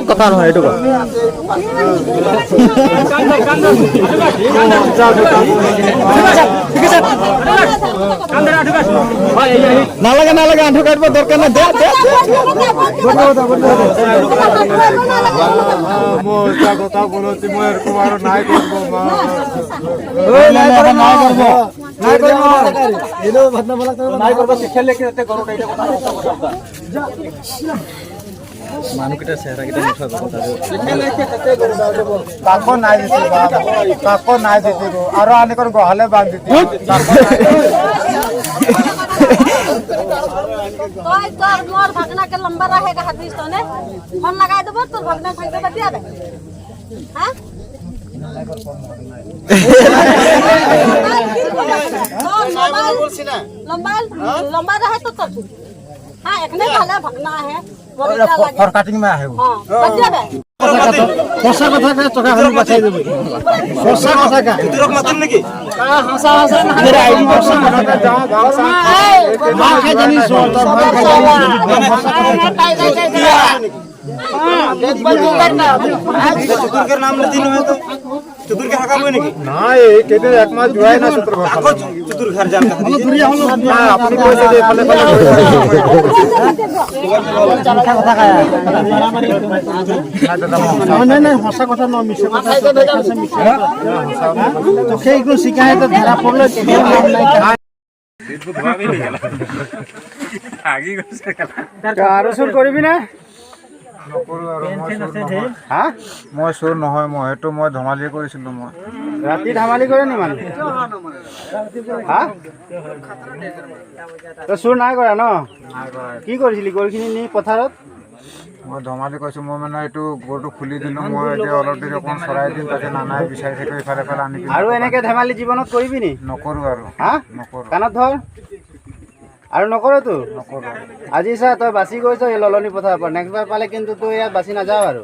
কথা নহয় এইটো নালাগে নালাগে আঁঠু কাটিব দরকার না দে দে কথা বলছি মই এরকম আর নাই করব মা নাই করব নাই করব এলো ভাতনা বলা নাই করব শিক্ষা লেখে এতে করো এটা কথা মানুকিটা চেহারা কিটা মুখা কথা শিক্ষা লেখে এতে করো কাকো নাই দিতে কাকো নাই দিতে আর আনে কোন গহালে বাঁধ দিতে তোই তোর মোর ভাগনা के लंबा रहेगा हदीस तो ने फोन लगा देबो तोर भागना भाग दे दिया दे हां लंबा लंबा रहे तो हां एकने वाला भागना है फर काटिंग में है हां बच्चा बे ফসা কথা কা চকা হল বাছাই দেব ফসা কথা কা তুরক মাতন নাকি হাসা হাসা আমাদের আইডি ফসা কথা কা যাও ভাষা মা খাই জানি তোর ভাই খাই জানি ফসা কথা हां देख बलकर ना चतुर के नाम लेती न तो चतुर के हका में नहीं ना ये केते एक मास जुड़ाय ना चतुर भाषा चतुर घर जान का दुरिया हलो ना अपनी पैसे दे फले फले কথা কথা কা नहीं नहीं हंसा কথা न मिसे কথা से मिसे तो সেইগুলো শিখায় তো ধরা পড়লো आगे गसे আরো সুর করবি না নকৰো আৰু মই চোৰ নহয় মই এটো মই ধমালি কৰিছিলো মই ৰাতি ধমালি কৰে নি মানে হা তো সুৰ নাই কৰা ন কি কৰিছিলি গৰুখিনি নি পথাৰত মই ধমালি কৰিছো মই মানে এইটো গৰুটো খুলি দিলো মই এতিয়া অলপ দেৰি অকণ চৰাই দিম তাতে নানাই বিচাৰি থাকে ইফালে ফালে আনি আৰু এনেকে ধেমালি জীৱনত কৰিবি নি নকৰো আৰু হা নকৰো কাণত ধৰ আৰু নকৰ তো নকৰো আজি চা তই বাচি গৈছ এই ললনি পথাৰৰ পৰা নেক্সট বাৰ পালে কিন্তু তই ইয়াত বাচি নাযাওঁ আৰু